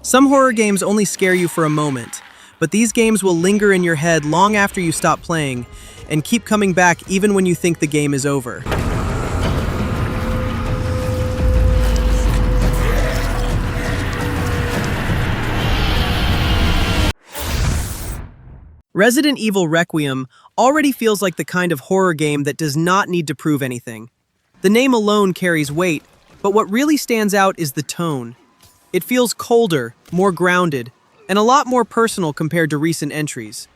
Some horror games only scare you for a moment, but these games will linger in your head long after you stop playing and keep coming back even when you think the game is over. Resident Evil Requiem already feels like the kind of horror game that does not need to prove anything. The name alone carries weight, but what really stands out is the tone. It feels colder, more grounded, and a lot more personal compared to recent entries.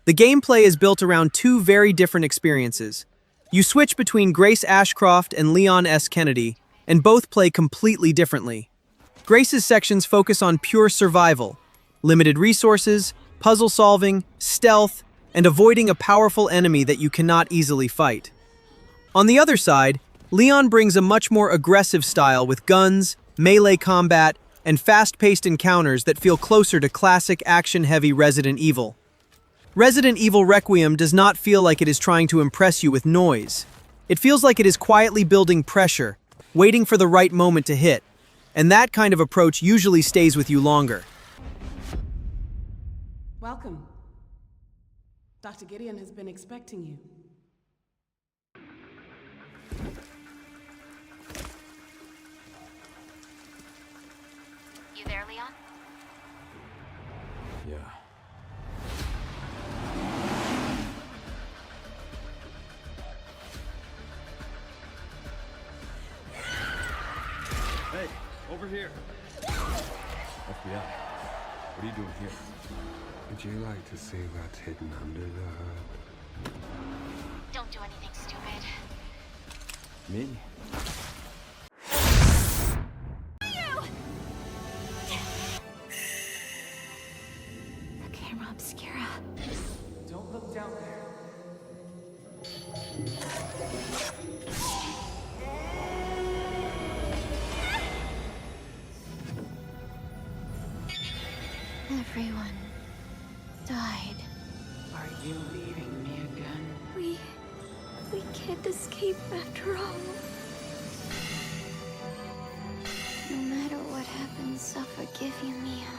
The gameplay is built around two very different experiences. You switch between Grace Ashcroft and Leon S. Kennedy, and both play completely differently. Grace's sections focus on pure survival, limited resources, puzzle solving, stealth, and avoiding a powerful enemy that you cannot easily fight. On the other side, Leon brings a much more aggressive style with guns, melee combat, and fast-paced encounters that feel closer to classic action-heavy Resident Evil. Resident Evil Requiem does not feel like it is trying to impress you with noise. It feels like it is quietly building pressure, waiting for the right moment to hit, and that kind of approach usually stays with you longer. Welcome. Dr. Gideon has been expecting you. You there, Leon? Yeah. Hey, over here. FBI, what are you doing here? Would you like to see what's hidden under the hood? Don't do anything stupid. Me? The camera obscura. Don't look down there. Everyone died. Are you leaving me again? We can't escape after all. No matter what happens, I'll forgive you, Mia.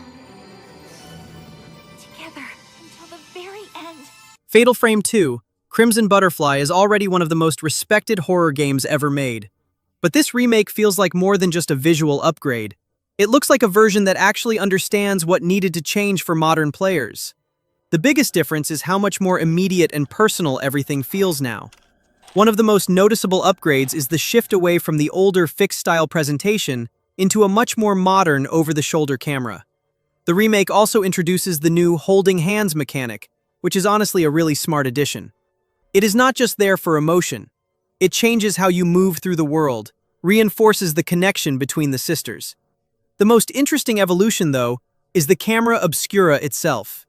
Together until the very end. Fatal Frame 2, Crimson Butterfly is already one of the most respected horror games ever made. But this remake feels like more than just a visual upgrade. It looks like a version that actually understands what needed to change for modern players. The biggest difference is how much more immediate and personal everything feels now. One of the most noticeable upgrades is the shift away from the older fixed-style presentation into a much more modern over-the-shoulder camera. The remake also introduces the new holding hands mechanic, which is honestly a really smart addition. It is not just there for emotion. It changes how you move through the world, reinforces the connection between the sisters. The most interesting evolution, though, is the camera obscura itself.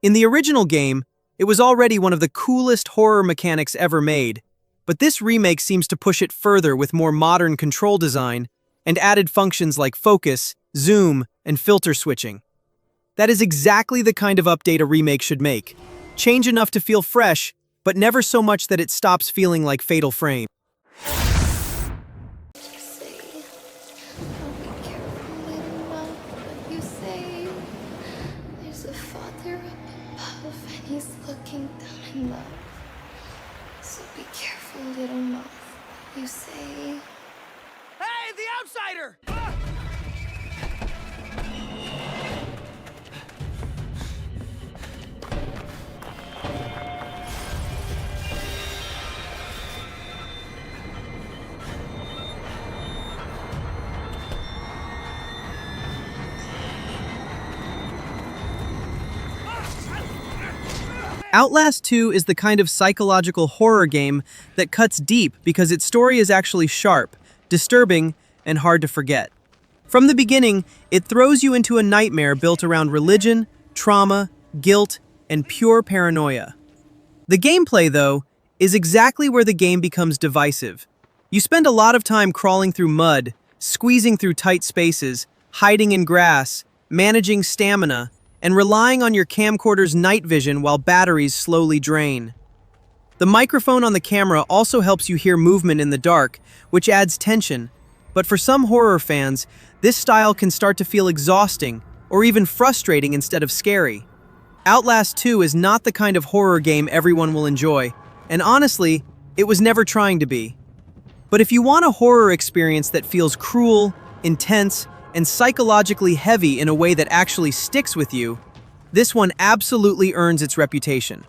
In the original game, it was already one of the coolest horror mechanics ever made, but this remake seems to push it further with more modern control design and added functions like focus, zoom, and filter switching. That is exactly the kind of update a remake should make. Change enough to feel fresh, but never so much that it stops feeling like Fatal Frame. He's looking down in love. So be careful, little moth. You say... Hey, the outsider! Outlast 2 is the kind of psychological horror game that cuts deep because its story is actually sharp, disturbing, and hard to forget. From the beginning, it throws you into a nightmare built around religion, trauma, guilt, and pure paranoia. The gameplay, though, is exactly where the game becomes divisive. You spend a lot of time crawling through mud, squeezing through tight spaces, hiding in grass, managing stamina, and relying on your camcorder's night vision while batteries slowly drain. The microphone on the camera also helps you hear movement in the dark, which adds tension, but for some horror fans, this style can start to feel exhausting or even frustrating instead of scary. Outlast 2 is not the kind of horror game everyone will enjoy, and honestly, it was never trying to be. But if you want a horror experience that feels cruel, intense, and psychologically heavy in a way that actually sticks with you, this one absolutely earns its reputation.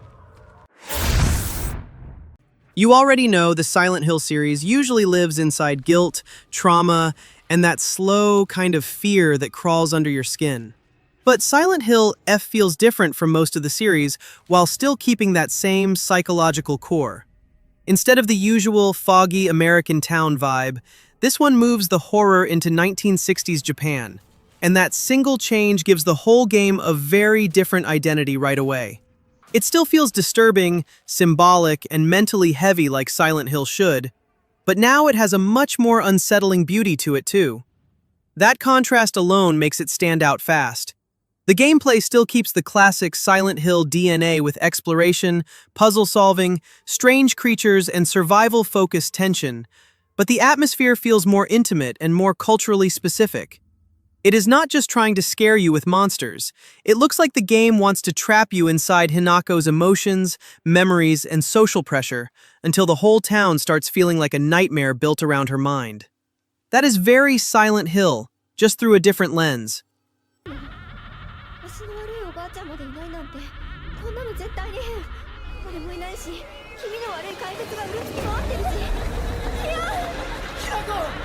You already know the Silent Hill series usually lives inside guilt, trauma, and that slow kind of fear that crawls under your skin. But Silent Hill F feels different from most of the series while still keeping that same psychological core. Instead of the usual foggy American town vibe, this one moves the horror into 1960s Japan, and that single change gives the whole game a very different identity right away. It still feels disturbing, symbolic, and mentally heavy like Silent Hill should, but now it has a much more unsettling beauty to it too. That contrast alone makes it stand out fast. The gameplay still keeps the classic Silent Hill DNA with exploration, puzzle solving, strange creatures, and survival-focused tension, but the atmosphere feels more intimate and more culturally specific. It is not just trying to scare you with monsters. It looks like the game wants to trap you inside Hinako's emotions, memories, and social pressure until the whole town starts feeling like a nightmare built around her mind. That is very Silent Hill, just through a different lens. 私の悪いおばあちゃんまでいないなんてこんなの絶対に変俺もいないし気味の悪い怪物がうるつき回ってるしいやひなこ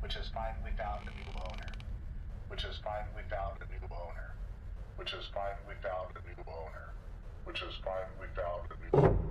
Which is fine, we found a new owner. Which is fine, we found a new owner. Which is fine, we found a new owner. Which is fine, we found a new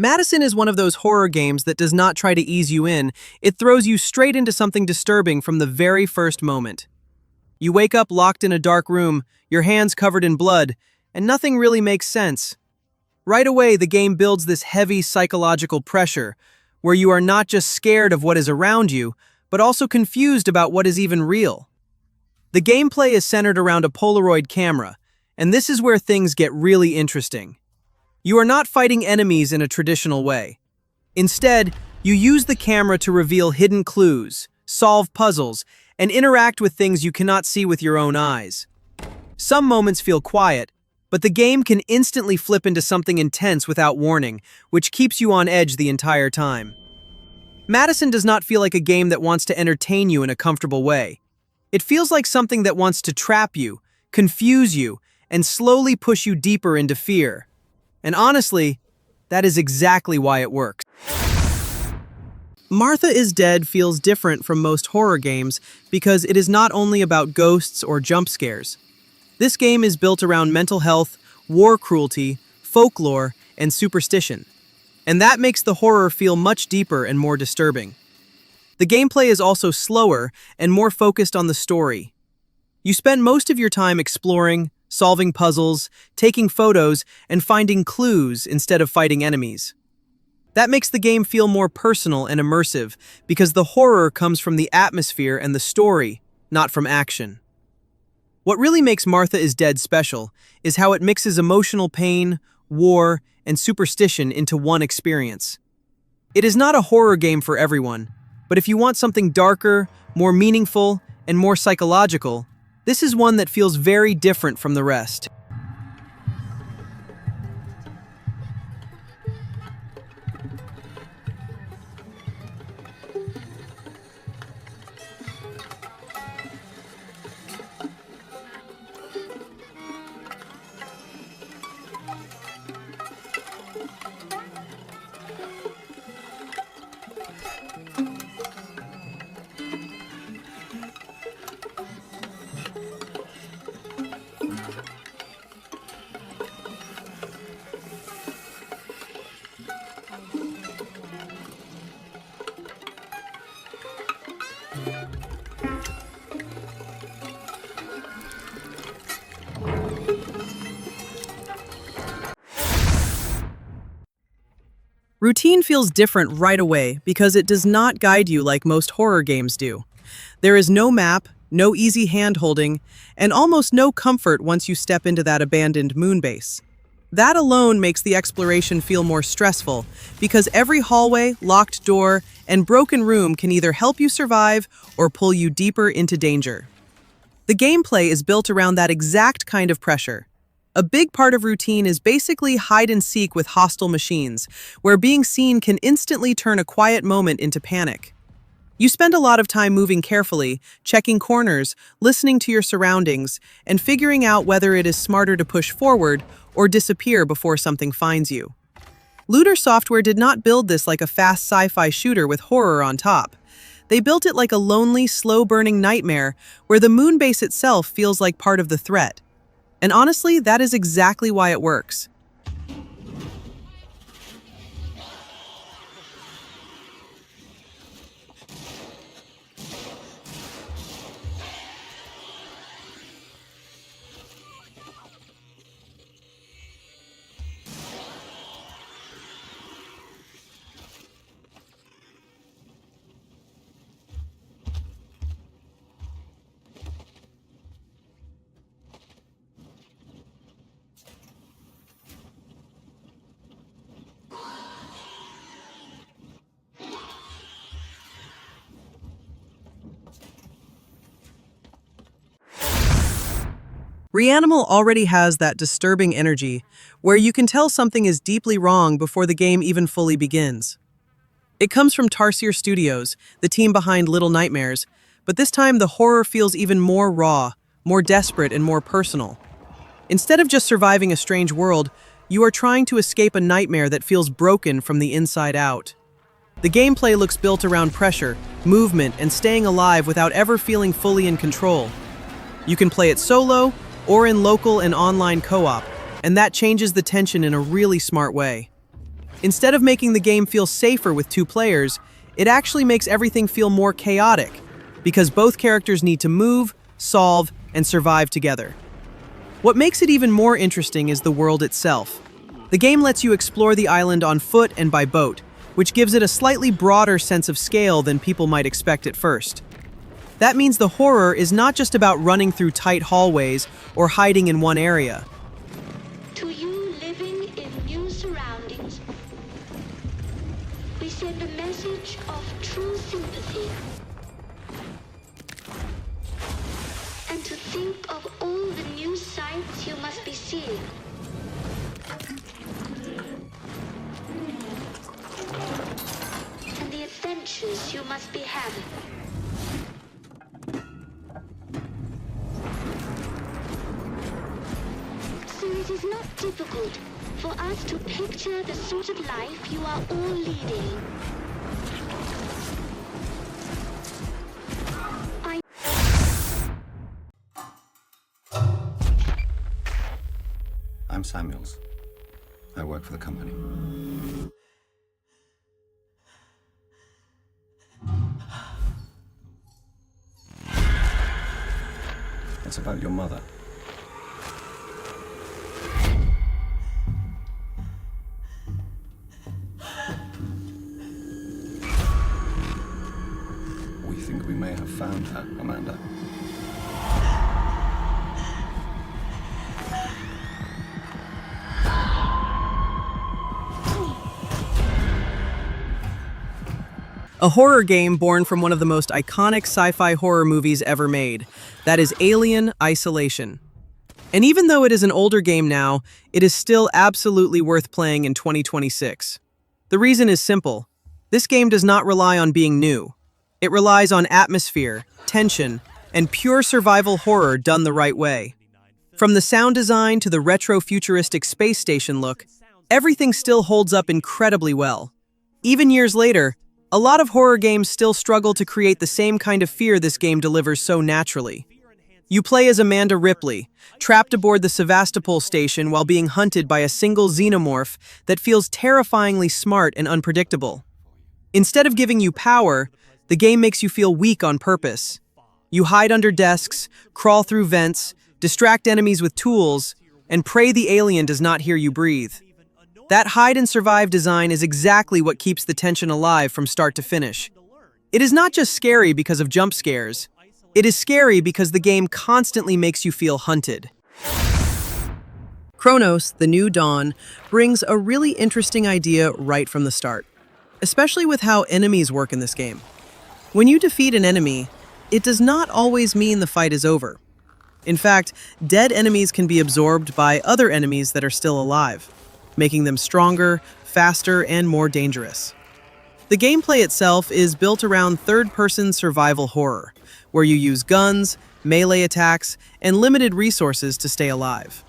MADiSON is one of those horror games that does not try to ease you in, it throws you straight into something disturbing from the very first moment. You wake up locked in a dark room, your hands covered in blood, and nothing really makes sense. Right away, the game builds this heavy psychological pressure, where you are not just scared of what is around you, but also confused about what is even real. The gameplay is centered around a Polaroid camera, and this is where things get really interesting. You are not fighting enemies in a traditional way. Instead, you use the camera to reveal hidden clues, solve puzzles, and interact with things you cannot see with your own eyes. Some moments feel quiet, but the game can instantly flip into something intense without warning, which keeps you on edge the entire time. MADiSON does not feel like a game that wants to entertain you in a comfortable way. It feels like something that wants to trap you, confuse you, and slowly push you deeper into fear. And honestly, that is exactly why it works. Martha is Dead feels different from most horror games because it is not only about ghosts or jump scares. This game is built around mental health, war cruelty, folklore, and superstition. And that makes the horror feel much deeper and more disturbing. The gameplay is also slower and more focused on the story. You spend most of your time exploring, solving puzzles, taking photos, and finding clues instead of fighting enemies. That makes the game feel more personal and immersive because the horror comes from the atmosphere and the story, not from action. What really makes Martha is Dead special is how it mixes emotional pain, war, and superstition into one experience. It is not a horror game for everyone, but if you want something darker, more meaningful, and more psychological, this is one that feels very different from the rest. Routine feels different right away because it does not guide you like most horror games do. There is no map, no easy hand-holding, and almost no comfort once you step into that abandoned moon base. That alone makes the exploration feel more stressful, because every hallway, locked door, and broken room can either help you survive or pull you deeper into danger. The gameplay is built around that exact kind of pressure. A big part of routine is basically hide and seek with hostile machines, where being seen can instantly turn a quiet moment into panic. You spend a lot of time moving carefully, checking corners, listening to your surroundings, and figuring out whether it is smarter to push forward or disappear before something finds you. Looter Software did not build this like a fast sci-fi shooter with horror on top. They built it like a lonely, slow-burning nightmare where the moon base itself feels like part of the threat. And honestly, that is exactly why it works. Reanimal already has that disturbing energy, where you can tell something is deeply wrong before the game even fully begins. It comes from Tarsier Studios, the team behind Little Nightmares, but this time the horror feels even more raw, more desperate, and more personal. Instead of just surviving a strange world, you are trying to escape a nightmare that feels broken from the inside out. The gameplay looks built around pressure, movement, and staying alive without ever feeling fully in control. You can play it solo, or in local and online co-op, and that changes the tension in a really smart way. Instead of making the game feel safer with two players, it actually makes everything feel more chaotic, because both characters need to move, solve, and survive together. What makes it even more interesting is the world itself. The game lets you explore the island on foot and by boat, which gives it a slightly broader sense of scale than people might expect at first. That means the horror is not just about running through tight hallways or hiding in one area. To you living in new surroundings, we send a message of true sympathy. And to think of all the new sights you must be seeing. And the adventures you must be having. So it is not difficult for us to picture the sort of life you are all leading. I'm Samuels. I work for the company. It's about your mother. We think we may have found her, Amanda. A horror game born from one of the most iconic sci-fi horror movies ever made. That is Alien Isolation. And even though it is an older game now, it is still absolutely worth playing in 2026. The reason is simple. This game does not rely on being new. It relies on atmosphere, tension, and pure survival horror done the right way. From the sound design to the retro-futuristic space station look, everything still holds up incredibly well. Even years later, a lot of horror games still struggle to create the same kind of fear this game delivers so naturally. You play as Amanda Ripley, trapped aboard the Sevastopol station while being hunted by a single xenomorph that feels terrifyingly smart and unpredictable. Instead of giving you power, the game makes you feel weak on purpose. You hide under desks, crawl through vents, distract enemies with tools, and pray the alien does not hear you breathe. That hide-and-survive design is exactly what keeps the tension alive from start to finish. It is not just scary because of jump scares. It is scary because the game constantly makes you feel hunted. Cronos, the New Dawn, brings a really interesting idea right from the start, especially with how enemies work in this game. When you defeat an enemy, it does not always mean the fight is over. In fact, dead enemies can be absorbed by other enemies that are still alive, making them stronger, faster, and more dangerous. The gameplay itself is built around third-person survival horror, where you use guns, melee attacks, and limited resources to stay alive.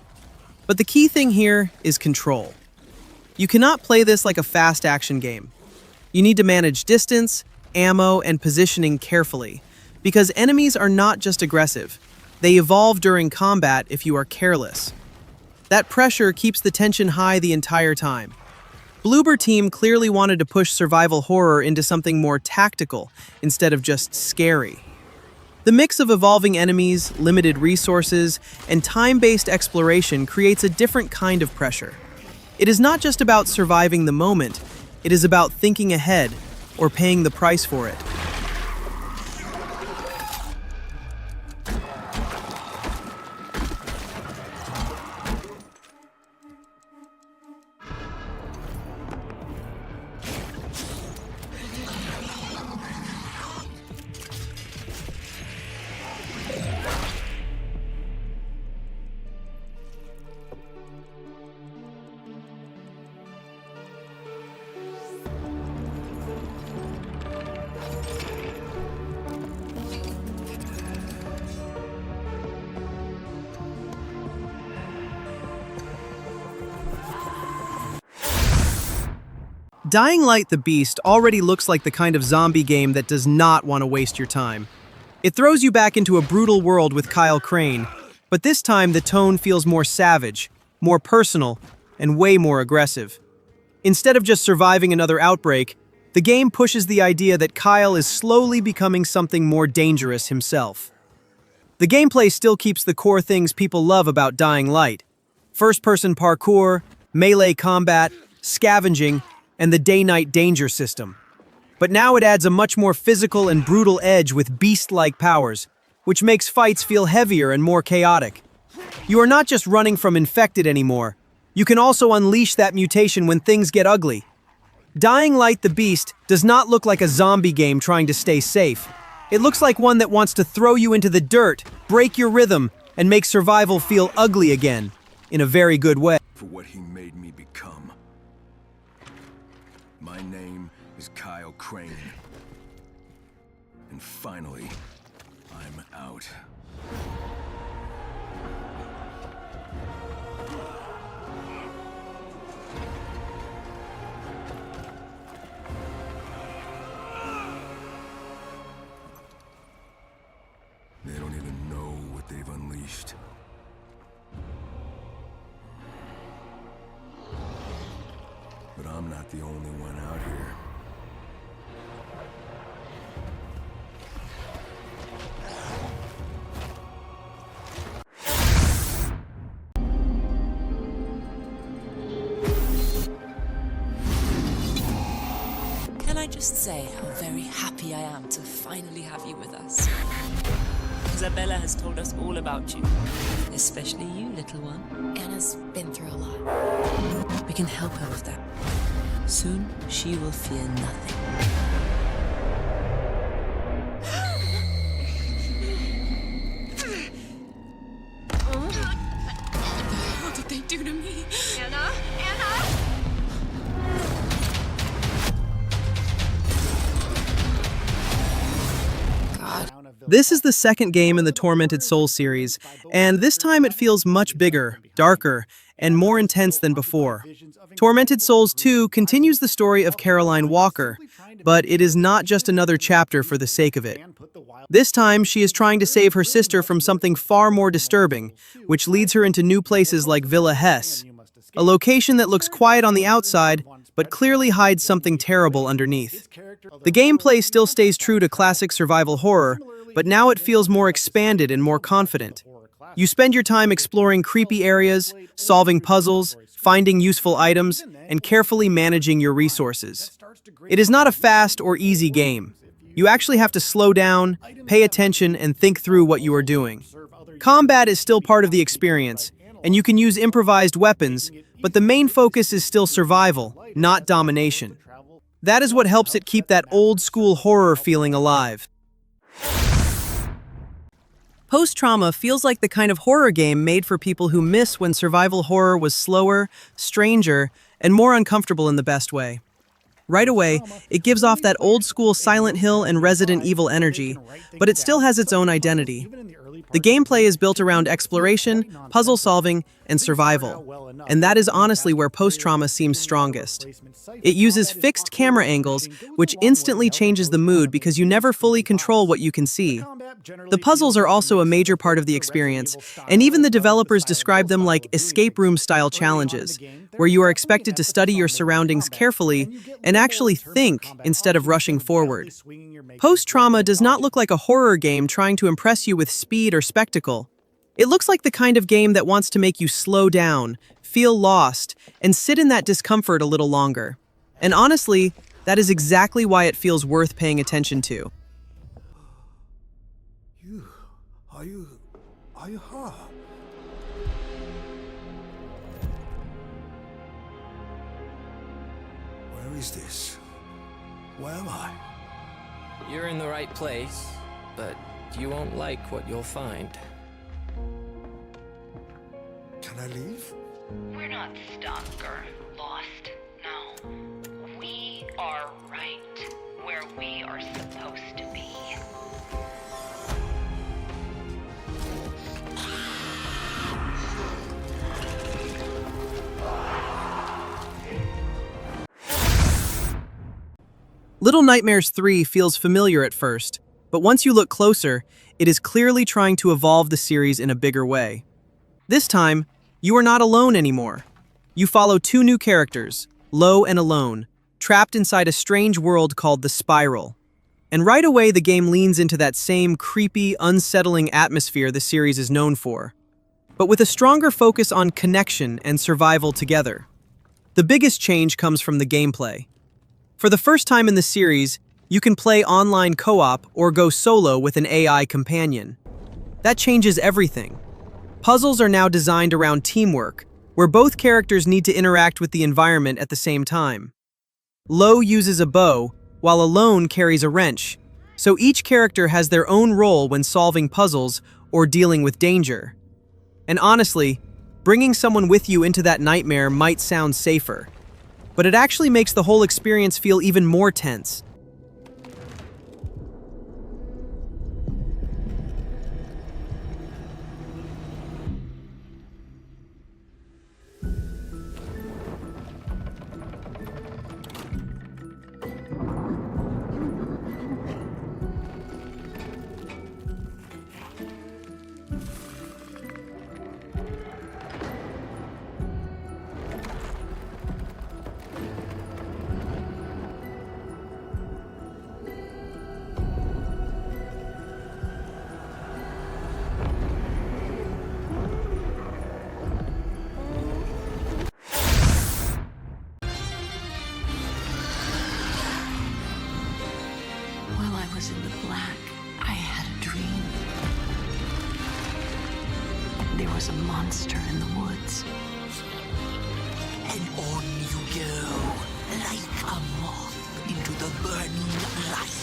But the key thing here is control. You cannot play this like a fast action game. You need to manage distance, ammo, and positioning carefully, because enemies are not just aggressive. They evolve during combat if you are careless. That pressure keeps the tension high the entire time. Bloober Team clearly wanted to push survival horror into something more tactical instead of just scary. The mix of evolving enemies, limited resources, and time-based exploration creates a different kind of pressure. It is not just about surviving the moment, it is about thinking ahead or paying the price for it. Dying Light the Beast already looks like the kind of zombie game that does not want to waste your time. It throws you back into a brutal world with Kyle Crane, but this time the tone feels more savage, more personal, and way more aggressive. Instead of just surviving another outbreak, the game pushes the idea that Kyle is slowly becoming something more dangerous himself. The gameplay still keeps the core things people love about Dying Light: first-person parkour, melee combat, scavenging, and the day-night danger system. But now it adds a much more physical and brutal edge with beast-like powers, which makes fights feel heavier and more chaotic. You are not just running from infected anymore. You can also unleash that mutation when things get ugly. Dying Light the Beast does not look like a zombie game trying to stay safe. It looks like one that wants to throw you into the dirt, break your rhythm, and make survival feel ugly again, in a very good way. For what he made me become. My name is Kyle Crane. And finally, I'm out. They don't even know what they've unleashed. But I'm not the only one out here. Can I just say how very happy I am to finally have you with us? Isabella has told us all about you, especially you, little one. Anna's been through a lot. We can help her with that. Soon, she will fear nothing. What did they do to me? Anna? Anna? This is the second game in the Tormented Souls series, and this time it feels much bigger, darker, and more intense than before. Tormented Souls 2 continues the story of Caroline Walker, but it is not just another chapter for the sake of it. This time, she is trying to save her sister from something far more disturbing, which leads her into new places like Villa Hess, a location that looks quiet on the outside, but clearly hides something terrible underneath. The gameplay still stays true to classic survival horror, but now it feels more expanded and more confident. You spend your time exploring creepy areas, solving puzzles, finding useful items, and carefully managing your resources. It is not a fast or easy game. You actually have to slow down, pay attention, and think through what you are doing. Combat is still part of the experience, and you can use improvised weapons, but the main focus is still survival, not domination. That is what helps it keep that old-school horror feeling alive. Post-Trauma feels like the kind of horror game made for people who miss when survival horror was slower, stranger, and more uncomfortable in the best way. Right away, it gives off that old-school Silent Hill and Resident Evil energy, but it still has its own identity. The gameplay is built around exploration, puzzle solving, and survival, and that is honestly where Post-Trauma seems strongest. It uses fixed camera angles, which instantly changes the mood because you never fully control what you can see. The puzzles are also a major part of the experience, and even the developers describe them like escape room-style challenges, where you are expected to study your surroundings carefully and actually think instead of rushing forward. Post-Trauma does not look like a horror game trying to impress you with speed or spectacle. It looks like the kind of game that wants to make you slow down, feel lost, and sit in that discomfort a little longer. And honestly, that is exactly why it feels worth paying attention to. Are you her? Where is this? Where am I? You're in the right place, but you won't like what you'll find. Can I leave? We're not stuck or lost, no. We are right where we are supposed to be. Little Nightmares 3 feels familiar at first, but once you look closer, it is clearly trying to evolve the series in a bigger way. This time, you are not alone anymore. You follow two new characters, Lo and Alone, trapped inside a strange world called the Spiral. And right away, the game leans into that same creepy, unsettling atmosphere the series is known for, but with a stronger focus on connection and survival together. The biggest change comes from the gameplay. For the first time in the series, you can play online co-op or go solo with an AI companion. That changes everything. Puzzles are now designed around teamwork, where both characters need to interact with the environment at the same time. Lo uses a bow, while Alone carries a wrench, so each character has their own role when solving puzzles or dealing with danger. And honestly, bringing someone with you into that nightmare might sound safer, but it actually makes the whole experience feel even more tense. In the black, I had a dream. There was a monster in the woods. And on you go, like a moth into the burning light.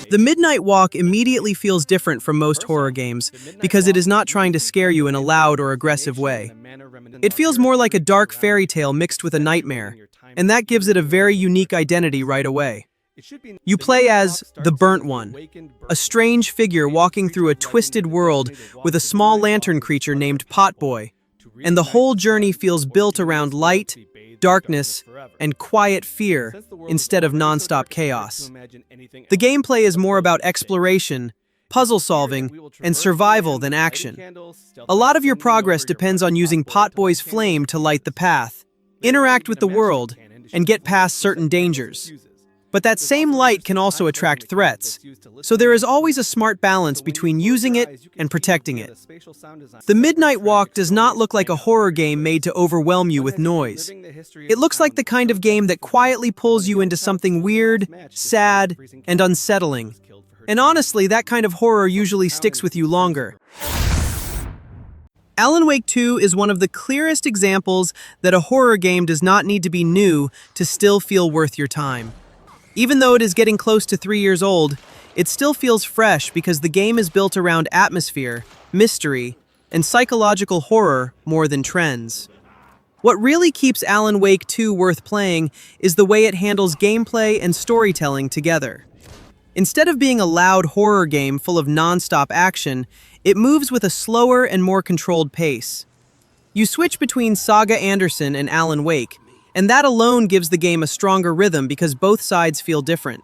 The Midnight Walk immediately feels different from most horror games because it is not trying to scare you in a loud or aggressive way. It feels more like a dark fairy tale mixed with a nightmare, and that gives it a very unique identity right away. You play as the Burnt One, a strange figure walking through a twisted world with a small lantern creature named Potboy, and the whole journey feels built around light, darkness, and quiet fear instead of non-stop chaos. The gameplay is more about exploration, puzzle solving, and survival than action. A lot of your progress depends on using Potboy's flame to light the path, interact with the world, and get past certain dangers. But that same light can also attract threats, so there is always a smart balance between using it and protecting it. The Midnight Walk does not look like a horror game made to overwhelm you with noise. It looks like the kind of game that quietly pulls you into something weird, sad, and unsettling. And honestly, that kind of horror usually sticks with you longer. Alan Wake 2 is one of the clearest examples that a horror game does not need to be new to still feel worth your time. Even though it is getting close to 3 years old, it still feels fresh because the game is built around atmosphere, mystery, and psychological horror more than trends. What really keeps Alan Wake 2 worth playing is the way it handles gameplay and storytelling together. Instead of being a loud horror game full of non-stop action, it moves with a slower and more controlled pace. You switch between Saga Anderson and Alan Wake, and that alone gives the game a stronger rhythm because both sides feel different.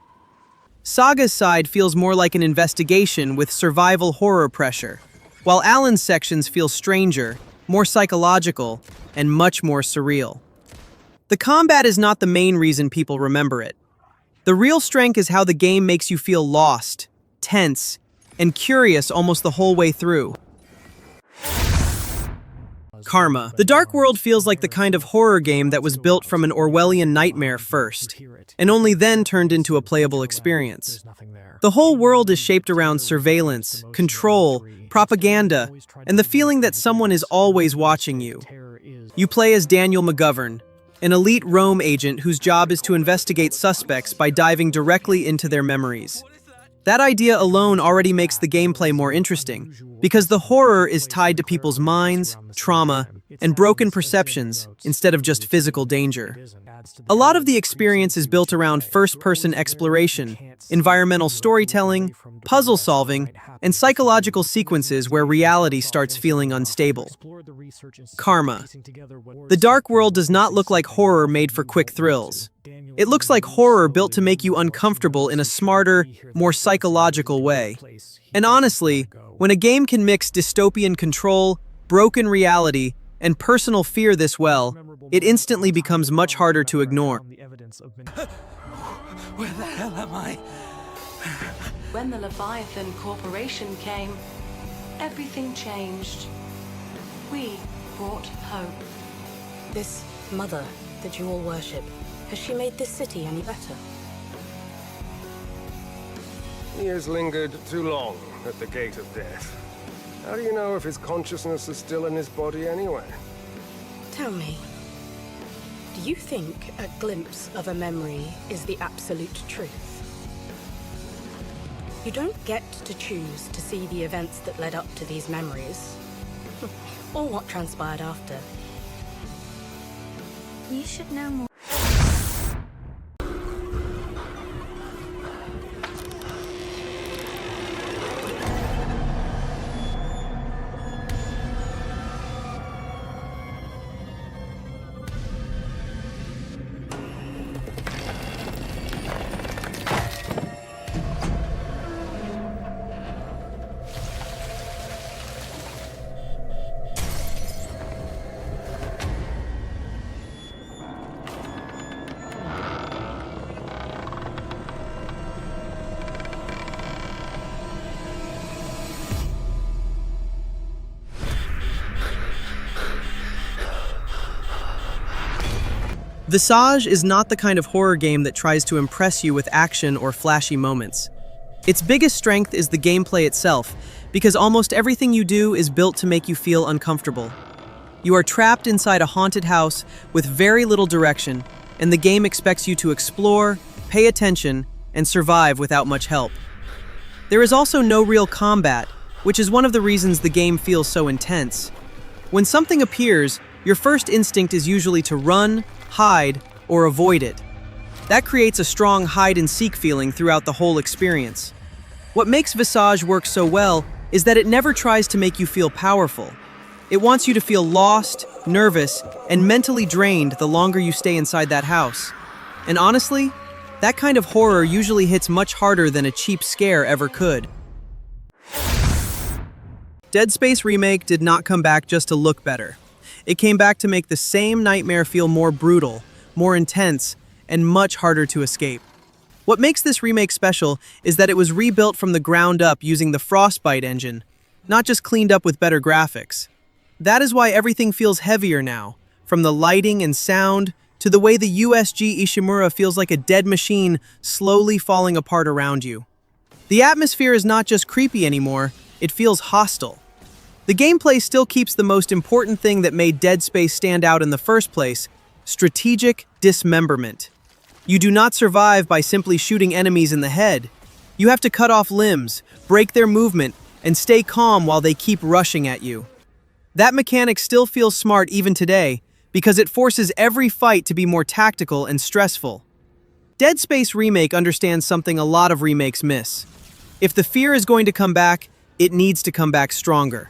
Saga's side feels more like an investigation with survival horror pressure, while Alan's sections feel stranger, more psychological, and much more surreal. The combat is not the main reason people remember it. The real strength is how the game makes you feel lost, tense, and curious almost the whole way through. Karma. The Dark World feels like the kind of horror game that was built from an Orwellian nightmare first, and only then turned into a playable experience. The whole world is shaped around surveillance, control, propaganda, and the feeling that someone is always watching you. You play as Daniel McGovern, an elite Rome agent whose job is to investigate suspects by diving directly into their memories. That idea alone already makes the gameplay more interesting, because the horror is tied to people's minds, trauma, and broken perceptions instead of just physical danger. A lot of the experience is built around first-person exploration, environmental storytelling, puzzle solving, and psychological sequences where reality starts feeling unstable. Karma. The Dark World does not look like horror made for quick thrills. It looks like horror built to make you uncomfortable in a smarter, more psychological way. And honestly, when a game can mix dystopian control, broken reality, and personal fear this well, it instantly becomes much harder to ignore. Where the hell am I? When the Leviathan Corporation came, everything changed. We brought hope. This mother that you all worship, has she made this city any better? He has lingered too long at the gate of death. How do you know if his consciousness is still in his body anyway? Tell me, do you think a glimpse of a memory is the absolute truth? You don't get to choose to see the events that led up to these memories, or what transpired after. You should know more. Visage is not the kind of horror game that tries to impress you with action or flashy moments. Its biggest strength is the gameplay itself, because almost everything you do is built to make you feel uncomfortable. You are trapped inside a haunted house with very little direction, and the game expects you to explore, pay attention, and survive without much help. There is also no real combat, which is one of the reasons the game feels so intense. When something appears, your first instinct is usually to run, hide, or avoid it. That creates a strong hide-and-seek feeling throughout the whole experience. What makes Visage work so well is that it never tries to make you feel powerful. It wants you to feel lost, nervous, and mentally drained the longer you stay inside that house. And honestly, that kind of horror usually hits much harder than a cheap scare ever could. Dead Space Remake did not come back just to look better. It came back to make the same nightmare feel more brutal, more intense, and much harder to escape. What makes this remake special is that it was rebuilt from the ground up using the Frostbite engine, not just cleaned up with better graphics. That is why everything feels heavier now, from the lighting and sound to the way the USG Ishimura feels like a dead machine slowly falling apart around you. The atmosphere is not just creepy anymore, it feels hostile. The gameplay still keeps the most important thing that made Dead Space stand out in the first place: strategic dismemberment. You do not survive by simply shooting enemies in the head. You have to cut off limbs, break their movement, and stay calm while they keep rushing at you. That mechanic still feels smart even today, because it forces every fight to be more tactical and stressful. Dead Space Remake understands something a lot of remakes miss. If the fear is going to come back, it needs to come back stronger.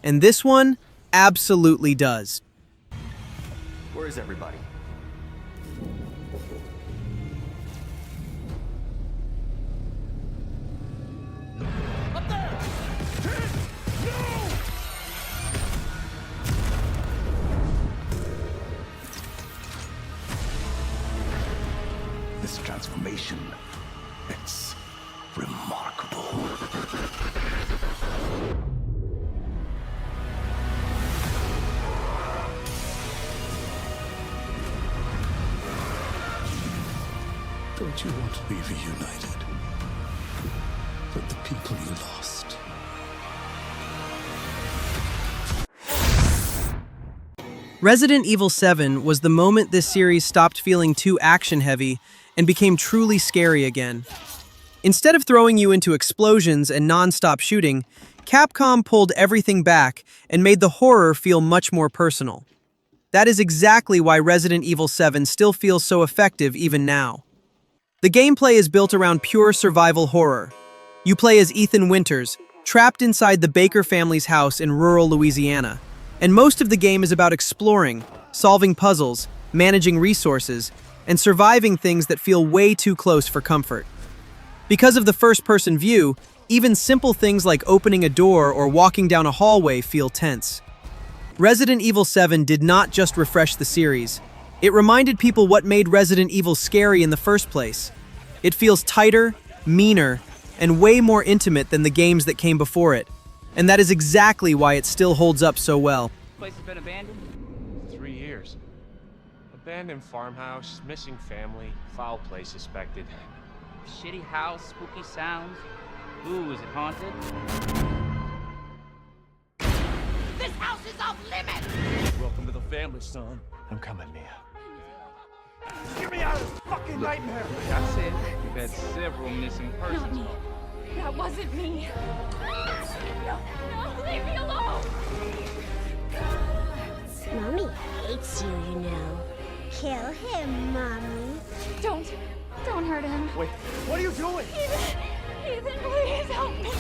And this one absolutely does. Where is everybody? Up there! No! This transformation, it's remarkable. Don't you want to be reunited with the people you lost? Resident Evil 7 was the moment this series stopped feeling too action-heavy and became truly scary again. Instead of throwing you into explosions and non-stop shooting, Capcom pulled everything back and made the horror feel much more personal. That is exactly why Resident Evil 7 still feels so effective even now. The gameplay is built around pure survival horror. You play as Ethan Winters, trapped inside the Baker family's house in rural Louisiana. And most of the game is about exploring, solving puzzles, managing resources, and surviving things that feel way too close for comfort. Because of the first-person view, even simple things like opening a door or walking down a hallway feel tense. Resident Evil 7 did not just refresh the series. It reminded people what made Resident Evil scary in the first place. It feels tighter, meaner, and way more intimate than the games that came before it. And that is exactly why it still holds up so well. Place has been abandoned? 3 years. Abandoned farmhouse, missing family, foul play suspected. Shitty house, spooky sounds. Ooh, is it haunted? This house is off limits! Welcome to the family, son. I'm coming, Mia. Get me out of this fucking nightmare! Like I said, you've had several missing persons. Not me. That wasn't me. No, leave me alone! Mommy hates you, you know. Kill him, Mommy. Don't hurt him. Wait, what are you doing? Ethan, please help me.